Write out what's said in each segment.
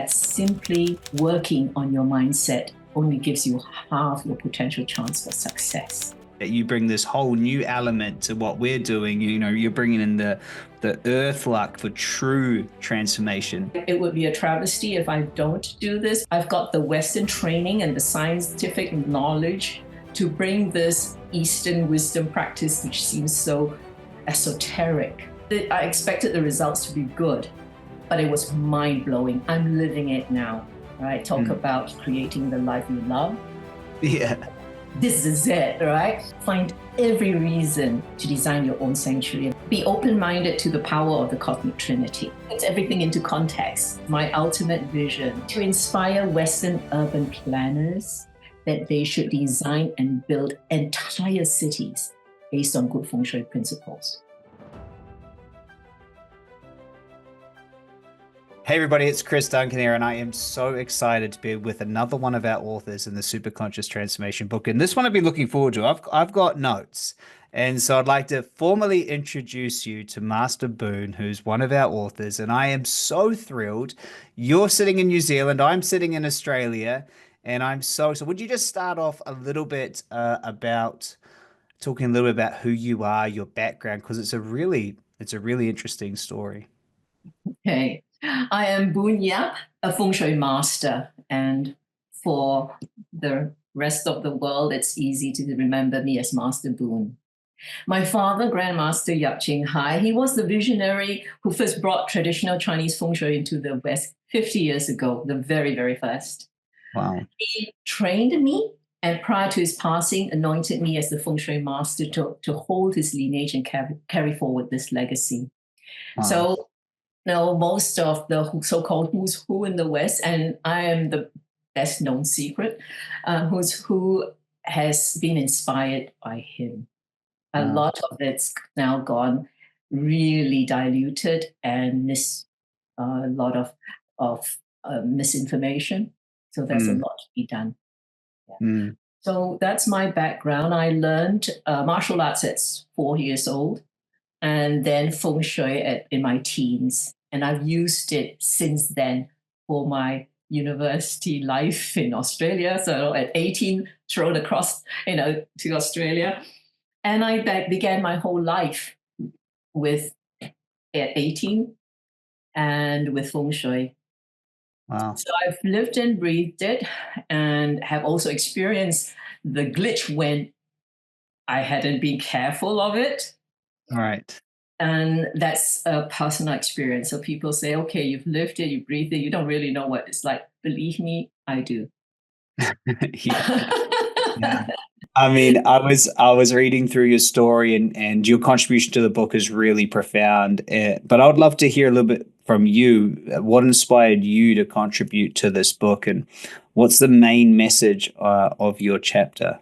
that simply working on your mindset only gives you half your potential chance for success. You bring this whole new element to what we're doing. You know, you're bringing in the earth luck for true transformation. It would be a travesty if I don't do this. I've got the Western training and the scientific knowledge to bring this Eastern wisdom practice, which seems so esoteric. I expected the results to be good, but it was mind-blowing. I'm living it now, right? Talk about creating the life you love. Yeah. This is it, right? Find every reason to design your own sanctuary. Be open-minded to the power of the cosmic trinity. Puts everything into context. My ultimate vision to inspire Western urban planners that they should design and build entire cities based on good feng shui principles. Hey everybody, it's Chris Duncan here, and I am so excited to be with another one of our authors in the Superconscious Transformation book. And this one I've been looking forward to. I've got notes. And so I'd like to formally introduce you to Master Boon, who's one of our authors. And I am so thrilled. You're sitting in New Zealand, I'm sitting in Australia, and I'm so would you just start off a little bit about talking a little bit about who you are, your background, because it's a really interesting story. Okay. I am Boon Yap, a feng shui master, and for the rest of the world, it's easy to remember me as Master Boon. My father, Grandmaster Yap Ching Hai, he was the visionary who first brought traditional Chinese feng shui into the West 50 years ago, the very, very first. Wow. He trained me, and prior to his passing, anointed me as the feng shui master to hold his lineage and carry forward this legacy. Wow. So, most of the so-called who's who in the West, and I am the best known secret, who's who has been inspired by him. A lot of it's now gone really diluted and a lot of misinformation. So there's a lot to be done. Yeah. So that's my background. I learned martial arts at 4 years old, and then feng shui in my teens. And I've used it since then for my university life in Australia. So at 18, thrown across, to Australia. And I began my whole life at 18 and with feng shui. Wow. So I've lived and breathed it, and have also experienced the glitch when I hadn't been careful of it. All right. And that's a personal experience. So people say, okay, you've lived it, you breathed it, you don't really know what it's like. Believe me, I do. Yeah. I mean, I was reading through your story, and your contribution to the book is really profound. But I would love to hear a little bit from you. What inspired you to contribute to this book, and what's the main message of your chapter?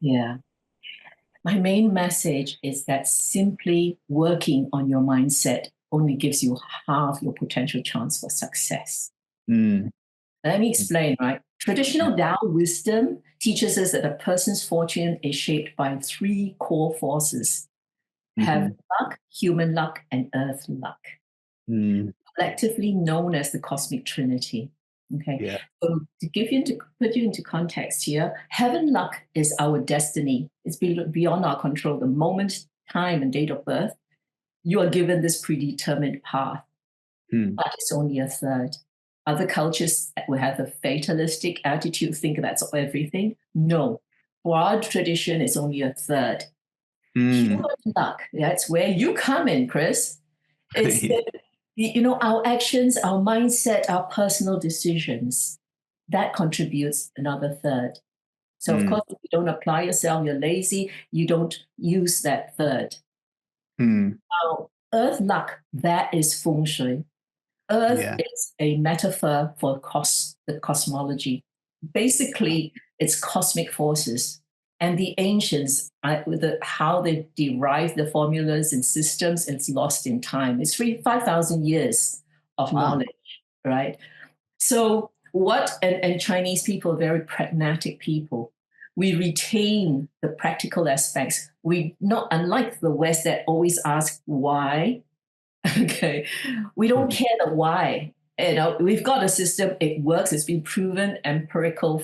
Yeah. My main message is that simply working on your mindset only gives you half your potential chance for success. Let me explain, right? Traditional Tao wisdom teaches us that a person's fortune is shaped by 3 core forces: heaven luck, human luck, and earth luck, collectively known as the cosmic trinity. Okay. Yeah. So to put you into context here, heaven luck is our destiny. It's beyond our control. The moment, time, and date of birth, you are given this predetermined path, but it's only a third. Other cultures will have the fatalistic attitude, think that's everything. No, for our tradition, it's only a third. Human luck, that's where you come in, Chris. It's our actions, our mindset, our personal decisions, that contributes another third. So of course, if you don't apply yourself, you're lazy, you don't use that third. Now, earth luck, that is feng shui. Earth is a metaphor for the cosmology. Basically, it's cosmic forces. And the ancients, how they derived the formulas and systems, it's lost in time. It's 5,000 years of knowledge, right? So and Chinese people are very pragmatic people. We retain the practical aspects. We not unlike the West that always ask why. Okay, we don't care the why. we've got a system, it works, it's been proven, empirical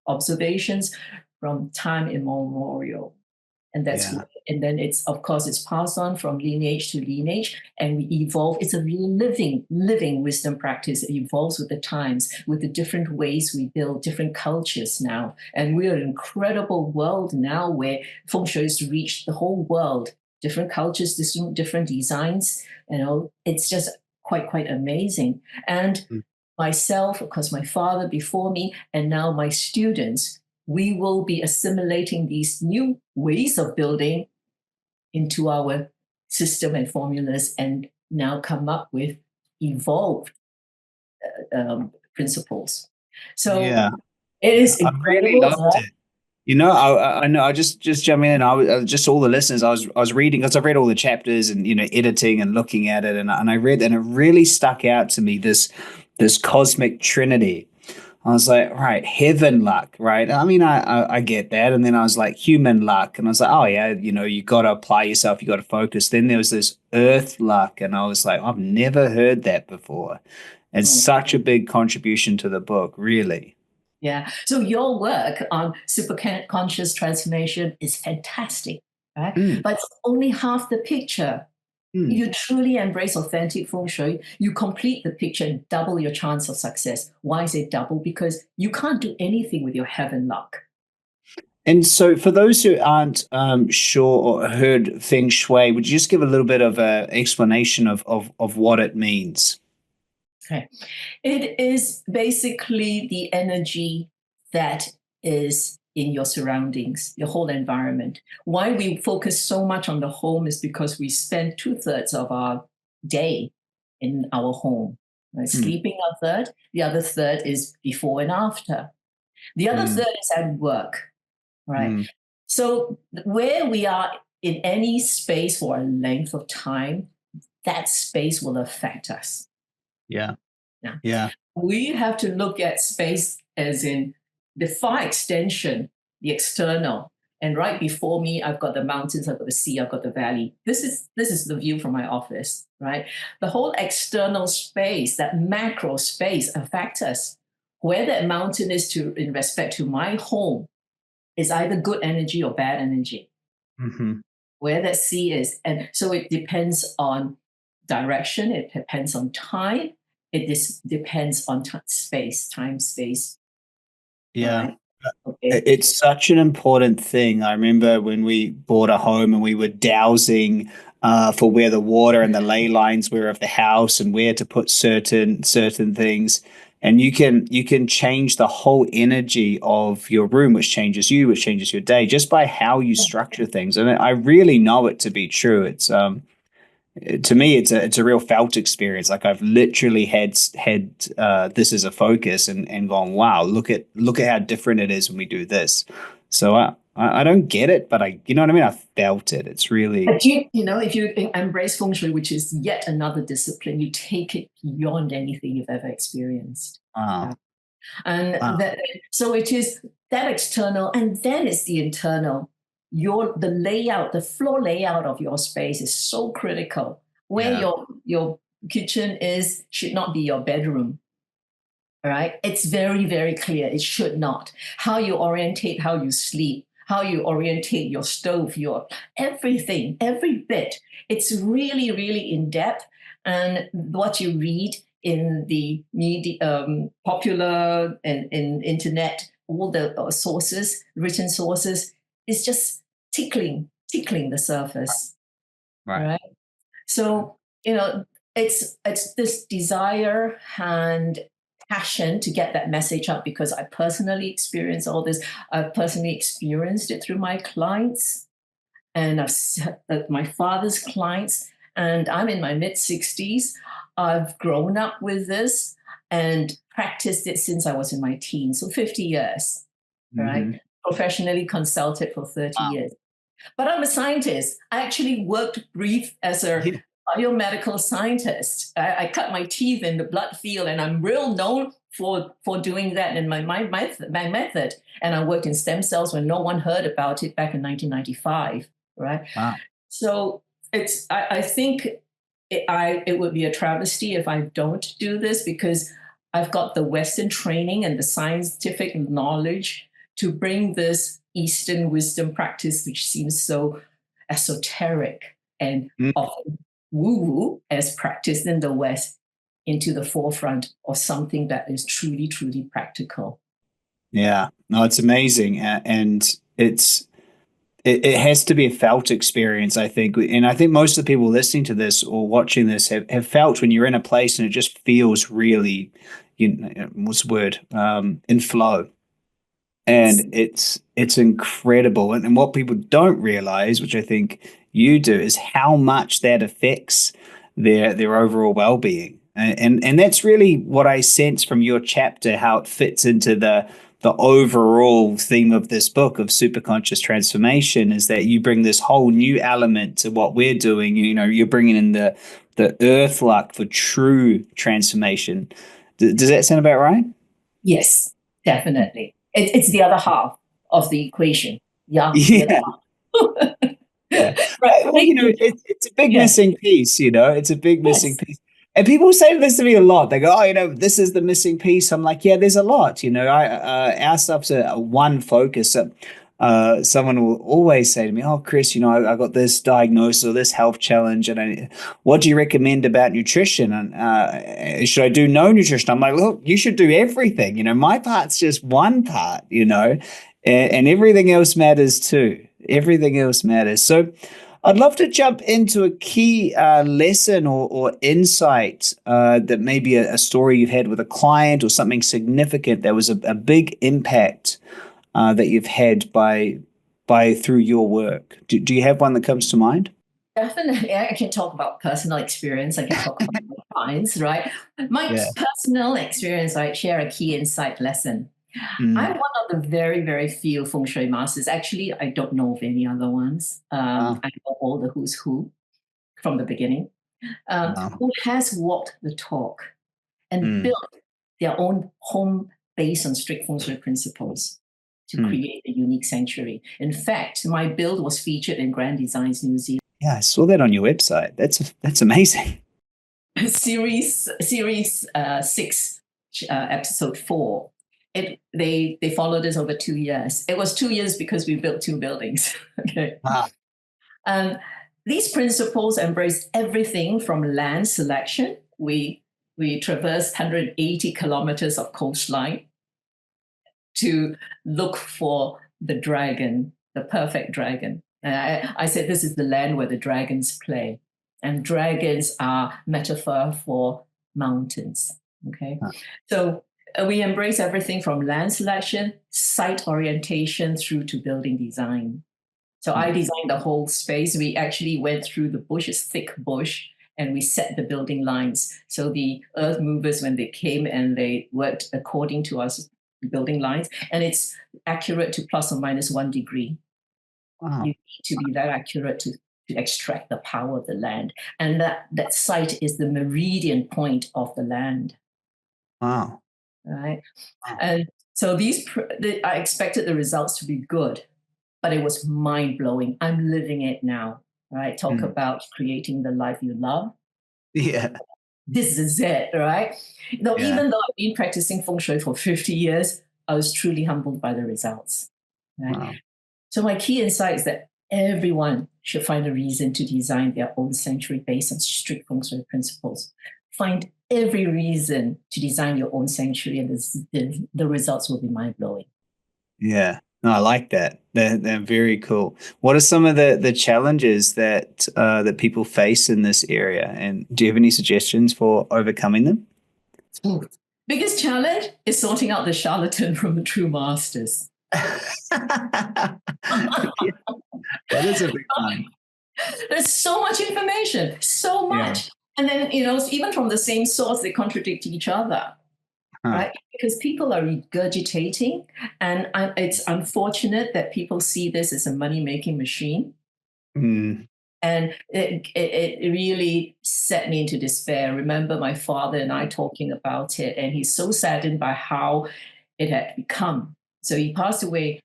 observations from time immemorial. And Yeah. and then it's, of course, it's passed on from lineage to lineage, and we evolve. It's a living wisdom practice. It evolves with the times, with the different ways we build different cultures now. And we're an incredible world now where feng shui has reached the whole world, different cultures, different designs. It's just quite amazing. And Mm. myself, of course, my father before me, and now my students, we will be assimilating these new ways of building into our system and formulas, and now come up with evolved principles. So Yeah. it Yeah. is I really incredible. loved it. I know. I just jump in. Just all the listeners. I was reading because I've read all the chapters and editing and looking at it, and I read and it really stuck out to me this cosmic trinity. I was like, right, heaven luck, right? I mean, I get that, and then I was like, human luck, and I was like, oh yeah, you got to apply yourself, you got to focus. Then there was this earth luck, and I was like, I've never heard that before. It's Mm. such a big contribution to the book, really. Yeah. So your work on superconscious transformation is fantastic, right? Mm, But it's only half the picture. mm. You truly embrace authentic feng shui, you complete the picture and double your chance of success. Why is it double? Because you can't do anything with your heaven luck. And so, for those who aren't sure or heard Feng Shui, would you just give a little bit of an explanation of what it means? Okay. It is basically the energy that is in your surroundings, your whole environment. Why we focus so much on the home is because we spend 2/3 of our day in our home. Right? Mm, Sleeping a third, the other third is before and after. The other mm, third is at work, right? mm. So where we are in any space for a length of time, that space will affect us. Yeah, Yeah. yeah, We have to look at space as in the far extension, the external. And right before me, I've got the mountains, I've got the sea, I've got the valley. This is the view from my office, right? The whole external space, that macro space, affects us. Where that mountain is to in respect to my home is either good energy or bad energy. hmm, Where that sea is, and so it depends on direction. It depends on time. Depends on space, time, space. All yeah. right. Okay. It's such an important thing. I remember when we bought a home and we were dowsing for where the water and the ley lines were of the house and where to put certain things. And you can change the whole energy of your room, which changes you, which changes your day, just by how you structure things. And I really know it to be true. It's to me it's a real felt experience. Like I've literally had this as a focus and gone, wow, look at how different it is when we do this. So I don't get it, but I, you know what I mean, I felt it. It's really, But if you embrace feng shui, which is yet another discipline, you take it beyond anything you've ever experienced. wow, And wow. that, so it is that external, and then it's the internal. The layout, the floor layout of your space is so critical. Where Yeah. your kitchen is should not be your bedroom. All right. It's very clear. It should not. How you orientate, how you sleep, how you orientate your stove, your everything, every bit. It's really in depth. And what you read in the media, popular and in internet, all the sources, written sources, is just tickling the surface. Right. Right. So, it's this desire and passion to get that message up, because I personally experienced all this. I've personally experienced it through my clients, and my father's clients, and I'm in my mid 60s. I've grown up with this and practiced it since I was in my teens, so 50 years, right? Hmm. Professionally consulted for 30 Wow. years. But I'm a scientist. I actually worked brief as a Yeah. biomedical scientist. I cut my teeth in the blood field, and I'm real known for doing that in my method. And I worked in stem cells when no one heard about it back in 1995, right? Wow. So I think it would be a travesty if I don't do this, because I've got the Western training and the scientific knowledge to bring this Eastern wisdom practice, which seems so esoteric and Mm. often woo-woo as practiced in the West, into the forefront of something that is truly, truly practical. Yeah, no, it's amazing, and it has to be a felt experience, I think. And I think most of the people listening to this or watching this have felt when you're in a place and it just feels really, what's the word, in flow. And it's incredible. And what people don't realize, which I think you do, is how much that affects their overall well-being. And that's really what I sense from your chapter, how it fits into the overall theme of this book of superconscious transformation, is that you bring this whole new element to what we're doing. You're bringing in the earth luck for true transformation. Does that sound about right? Yes, definitely. It's the other half of the equation. Yeah, the other Yeah. half. Yeah. Right. Well, Thank you. it's a big Yes, missing piece, It's a big missing yes. piece. And people say this to me a lot. They go, "Oh, this is the missing piece." I'm like, "Yeah, there's a lot." Our stuff's a one focus. Someone will always say to me, "Oh, Chris, I got this diagnosis or this health challenge, and what do you recommend about nutrition? And should I do no nutrition?" I'm like, "Look, you should do everything. My part's just one part. And everything else matters too. Everything else matters." So I'd love to jump into a key lesson or insight that maybe a story you've had with a client or something significant that was a big impact that you've had by through your work. Do you have one that comes to mind? Definitely. I can talk about personal experience. I can talk about my clients, right? My Yeah. personal experience, I share a key insight lesson. I'm Mm. one of the very, very few feng shui masters. Actually, I don't know of any other ones. Wow. I know all the who's who from the beginning, Wow. who has walked the talk and Mm. built their own home based on strict feng shui principles to Mm. create a unique sanctuary. In fact, my build was featured in Grand Designs New Zealand. Yeah, I saw that on your website. That's amazing. Series 6, episode 4. They followed us over 2 years. It was 2 years because we built 2 buildings. Okay. Wow. Um, these principles embrace everything from land selection. We traversed 180 kilometers of coastline to look for the dragon, the perfect dragon. And I said, this is the land where the dragons play. And dragons are metaphor for mountains. Okay. Huh. So we embrace everything from land selection, site orientation, through to building design. So I Mm. designed the whole space. We actually went through the bush, a thick bush, and we set the building lines. So the earth movers, when they came and they worked according to us building lines, and it's accurate to plus or minus 1 degree. You Wow. need to be that accurate to extract the power of the land. And that site is the meridian point of the land, Wow. right? Wow. And so I expected the results to be good, but it was mind blowing. I'm living it now, right? Talk Mm. about creating the life you love. Yeah. This is it, right? Yeah. Even though I've been practicing feng shui for 50 years, I was truly humbled by the results, right? Wow. So my key insight is that everyone should find a reason to design their own sanctuary based on strict feng shui principles. Find every reason to design your own sanctuary, and the results will be mind blowing. Yeah. No, I like that. They're very cool. What are some of the challenges that people face in this area? And do you have any suggestions for overcoming them? Biggest challenge is sorting out the charlatan from the true masters. Yeah, that is a big one. There's so much information, so Yeah. much. And then, even from the same source, they contradict each other, Huh. right? Because people are regurgitating. And it's unfortunate that people see this as a money making machine. Mm. And it really set me into despair. I remember my father and I talking about it, and he's so saddened by how it had become. So he passed away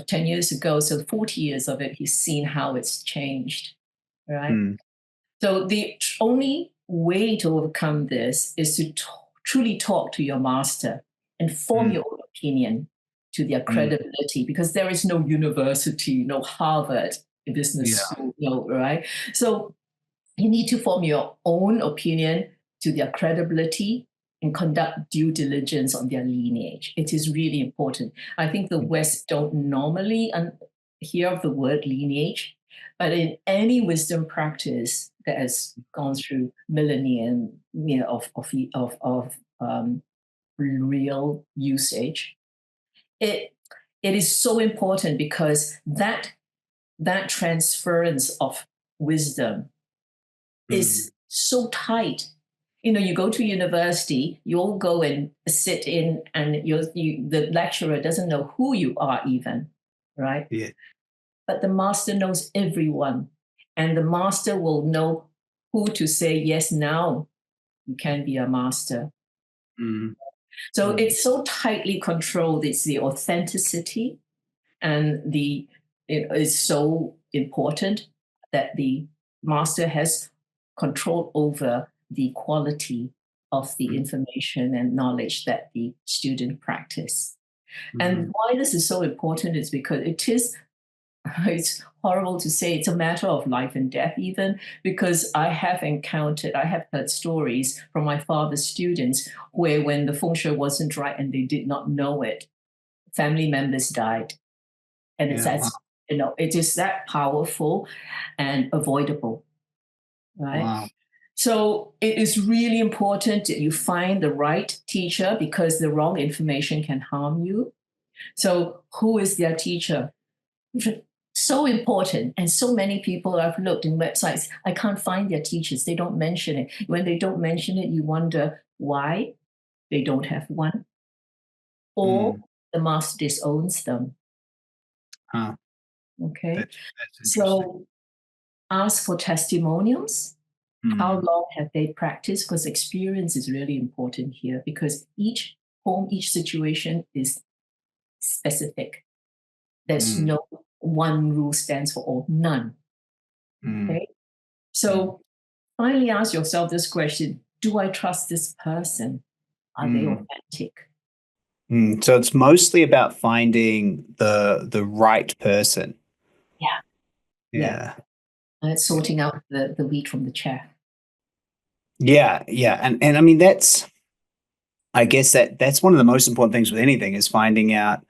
10 years ago. So 40 years of it, he's seen how it's changed, right? Mm. So the only way to overcome this is to truly talk to your master and form Mm, your own opinion to their mm, credibility, because there is no university, no Harvard business yeah. school, no, right? So you need to form your own opinion to their credibility and conduct due diligence on their lineage. It is really important. I think the West don't normally hear of the word lineage, but in any wisdom practice that has gone through millennium, of real usage, it it is so important, because that transference of wisdom Mm, is so tight. You go to university, you'll go and sit in, and the lecturer doesn't know who you are even, right? yeah. But the master knows everyone, and the master will know who to say, yes, now you can be a master. Mm, So mm, it's so tightly controlled. It's the authenticity, and it is so important that the master has control over the quality of the mm, information and knowledge that the student practice. mm, And why this is so important is because it's horrible to say, it's a matter of life and death, even, because I have heard stories from my father's students where, when the feng shui wasn't right and they did not know it, family members died. And it's yeah. Wow. as it is that powerful and avoidable, right? Wow. So it is really important that you find the right teacher, because the wrong information can harm you. So who is their teacher? So important. And so many people, I've looked in websites, I can't find their teachers. They don't mention it. When they don't mention it, you wonder why they don't have one, or Mm, the master disowns them. huh. Okay. That's interesting. So ask for testimonials. How Mm, long have they practiced? Because experience is really important here, because each home, each situation is specific. There's mm, no one rule stands for all, none. mm, Okay. mm, So finally ask yourself this question: do I trust this person? Are they mm, authentic? mm. So it's mostly about finding the right person. Yeah. Yeah. Yeah. And it's Yeah. sorting out the wheat from the chaff. Yeah, yeah. And I mean that's I guess that's one of the most important things with anything is finding out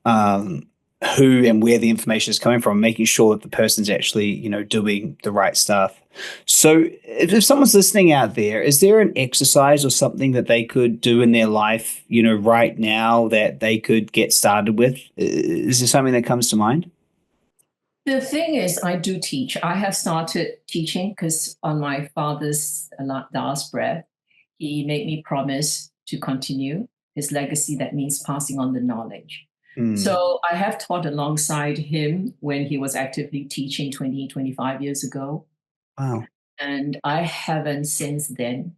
um, who and where the information is coming from, making sure that the person's actually, doing the right stuff. So, if someone's listening out there, is there an exercise or something that they could do in their life, right now that they could get started with? Is there something that comes to mind? The thing is, I do teach. I have started teaching because on my father's last breath, he made me promise to continue his legacy. That means passing on the knowledge. Mm. So I have taught alongside him when he was actively teaching 20, 25 years ago. Wow. And I haven't since then.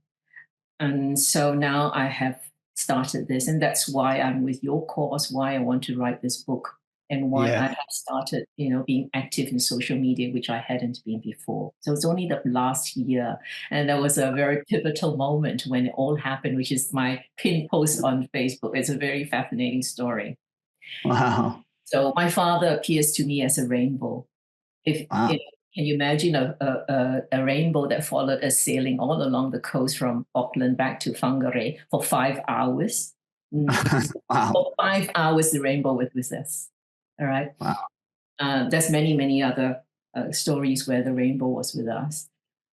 And so now I have started this, and that's why I'm with your cause, why I want to write this book, and why I Yeah. have started, being active in social media, which I hadn't been before. So it's only the last year, and that was a very pivotal moment when it all happened, which is my pin post on Facebook. It's a very fascinating story. Wow. So my father appears to me as a rainbow. Wow. If can you imagine a rainbow that followed us sailing all along the coast from Auckland back to Whangarei for 5 hours? Mm, Wow. For 5 hours, the rainbow was with us. All right. Wow. There's many, many other stories where the rainbow was with us. Mm.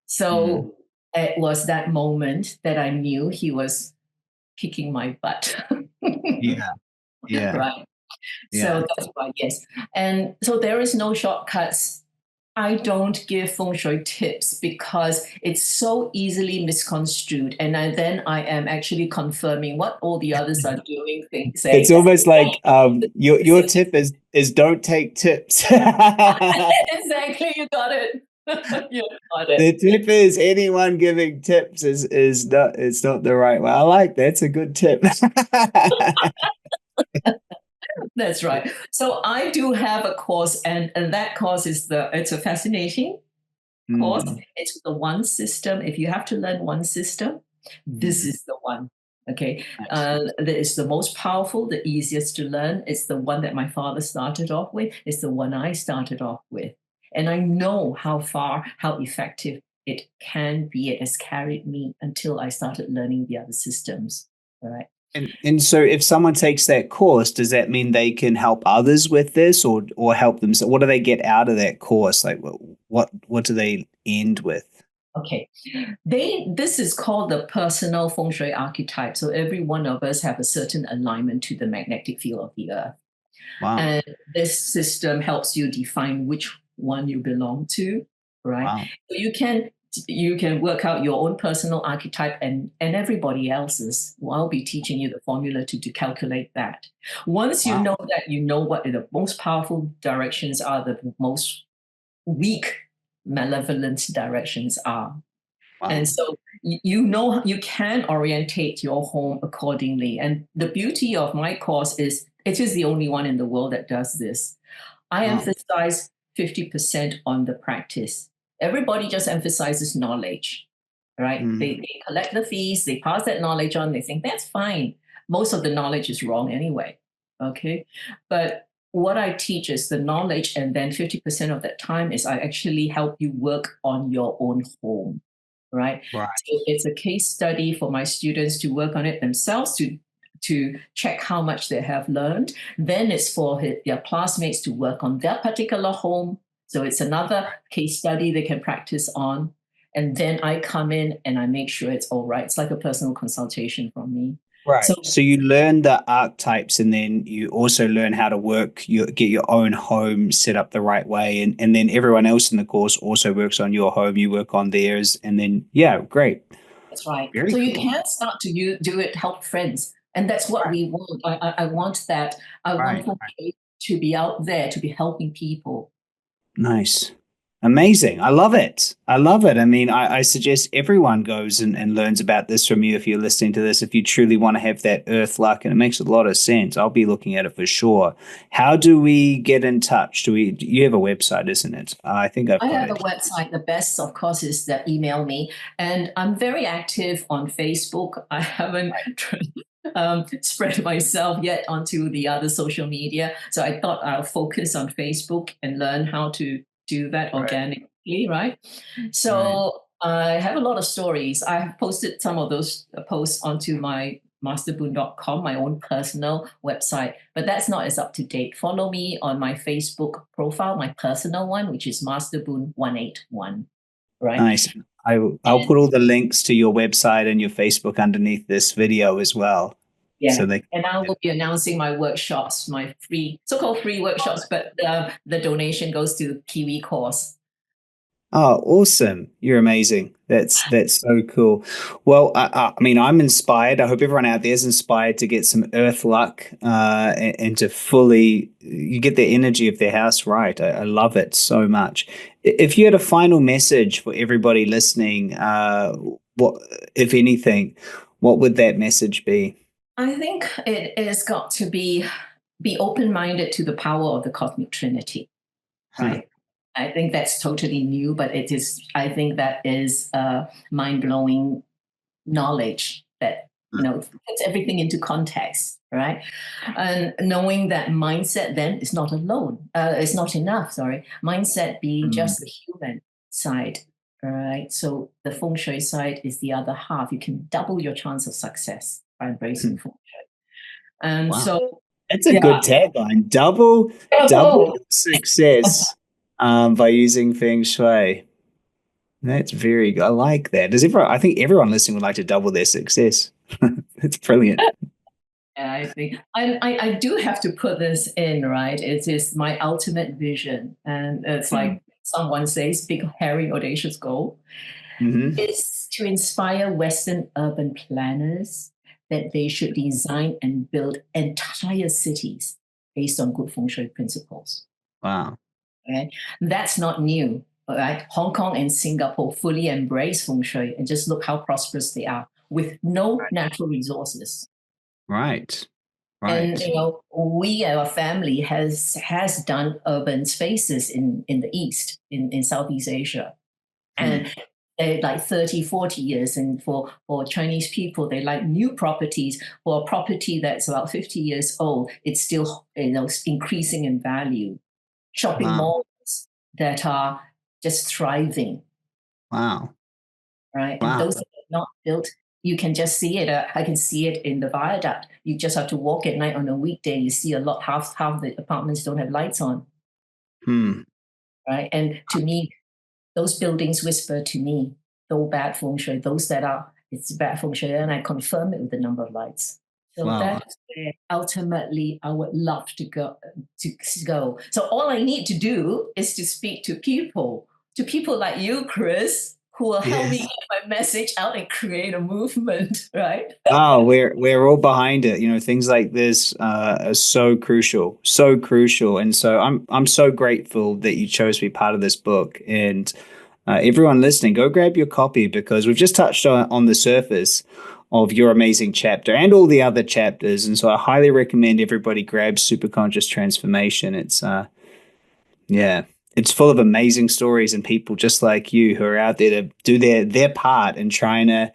So it was that moment that I knew he was kicking my butt. Yeah. Yeah. Right. Yeah. So that's why, yes. And so there is no shortcuts. I don't give feng shui tips because it's so easily misconstrued. And then I am actually confirming what all the others are doing, saying It's that almost like this your tip is don't take tips. exactly, you got it. You got The it. tip is anyone giving tips is not it's not the right way. I like that's a good tip. That's right. So I do have a course, and that course is it's a fascinating. course. Mm, It's the one system. If you have to learn one system, this mm, is the one. Okay. nice. That is the most powerful, the easiest to learn. It's the one that my father started off with. It's the one I started off with. And I know how far, how effective it can be. It has carried me until I started learning the other systems. All right. And so if someone takes that course, does that mean they can help others with this or help them? So what do they get out of that course? Like what do they end with? Okay. This is called the personal feng shui archetype. So every one of us have a certain alignment to the magnetic field of the earth. Wow. And this system helps you define which one you belong to, right? Wow. So you can work out your own personal archetype and everybody else's. Well, I'll be teaching you the formula to calculate that. Once you Wow. know that, you know what the most powerful directions are, the most weak, malevolent directions are. Wow. And so you know you can orientate your home accordingly. And the beauty of my course is it is the only one in the world that does this. I Wow. emphasize 50% on the practice. Everybody just emphasizes knowledge, right? Mm, They collect the fees, they pass that knowledge on, they think that's fine. Most of the knowledge is wrong anyway. Okay. But what I teach is the knowledge, and then 50% of that time is I actually help you work on your own home, right? right. So it's a case study for my students to work on it themselves to check how much they have learned. Then it's for their classmates to work on their particular home. So it's another case study they can practice on. And then I come in and I make sure it's all right. It's like a personal consultation from me. Right. So So you learn the archetypes and then you also learn how to get your own home set up the right way. And then everyone else in the course also works on your home, you work on theirs. And then, yeah, great. that's right. Very So you cool. can start to do it, help friends. And that's what Right. we want. I want that. I want Right. for to be out there, to be helping people. Nice. Amazing. I love it. I love it. I mean, I suggest everyone goes and learns about this from you if you're listening to this, if you truly want to have that earth luck, and it makes a lot of sense. I'll be looking at it for sure. How do we get in touch? You have a website, isn't it? I think I've I got have a it. website. The best, of course, is that email me. And I'm very active on Facebook. I haven't spread myself yet onto the other social media. So I thought I'll focus on Facebook and learn how to do that Right. organically, right? Right. So I have a lot of stories. I have posted some of those posts onto my masterboon.com, my own personal website, but that's not as up to date. Follow me on my Facebook profile, my personal one, which is masterboon181, right? Nice. I'll And put all the links to your website and your Facebook underneath this video as well. yeah, So they and I will be announcing my workshops, my free, so-called free workshops, but the donation goes to Kiwi course. Oh, awesome. You're amazing. That's so cool. Well, I mean, I'm inspired. I hope everyone out there is inspired to get some earth luck and to fully you get the energy of their house right. I love it so much. If you had a final message for everybody listening, what, if anything, what would that message be? I think it has got to be open-minded to the power of the cosmic trinity, Huh. right? I think that's totally new, but it is. I think that is mind-blowing knowledge that puts everything into context, right? And knowing that mindset then is not alone. It's not enough. Sorry, mindset being Mm, just the human side, right? So the feng shui side is the other half. You can double your chance of success by embracing mm. feng shui. And Wow. so, That's a yeah. good tagline. Double Oh, your success by using feng shui. That's very good. I like that. I think everyone listening would like to double their success. That's brilliant. I think I do have to put this in, right? It is my ultimate vision. And it's Mm. like someone says, big, hairy, audacious goal Hmm. is to inspire Western urban planners that they should design and build entire cities based on good feng shui principles. Wow. Okay? That's not new. All right? Hong Kong and Singapore fully embrace feng shui and just look how prosperous they are with no natural resources. Right. And Right. we, our family, has done urban spaces in the East, in Southeast Asia. And they like 30, 40 years. And for Chinese people, they like new properties. For a property that's about 50 years old, it's still increasing in value. Shopping Wow. malls that are just thriving, Wow. right? And Wow. those that are not built, you can just see it. I can see it in the viaduct. You just have to walk at night on a weekday. You see a lot, half the apartments don't have lights on, Hmm. right? And to me, those buildings whisper to me, though bad feng shui, those that are, it's bad feng shui, and I confirm it with the number of lights. So Wow. that's where ultimately I would love to go. So all I need to do is to speak to people like you, Chris, who will help me Yes. get my message out and create a movement, right? Oh, we're all behind it. You know, things like this are so crucial, and so I'm so grateful that you chose to be part of this book. And everyone listening, go grab your copy because we've just touched on the surface of your amazing chapter and all the other chapters. And so I highly recommend everybody grab Superconscious Transformation. It's yeah, it's full of amazing stories and people just like you who are out there to do their part in trying to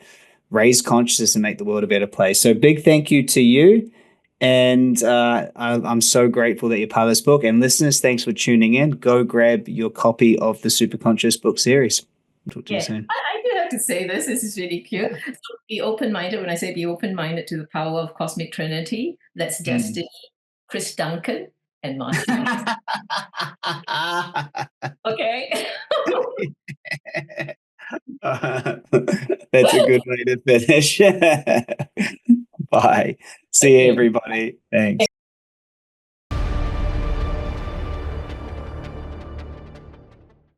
raise consciousness and make the world a better place. So big thank you to you. And I'm so grateful that you're part of this book. And listeners, thanks for tuning in. Go grab your copy of the Superconscious book series. Talk to you Yeah, soon. I do have to say this. This is really cute. So be open-minded. When I say be open-minded to the power of cosmic trinity, that's Mm. destiny, Chris Duncan, and mastermind. Okay. That's a good way to finish. Bye. See you, Okay. everybody. Thanks.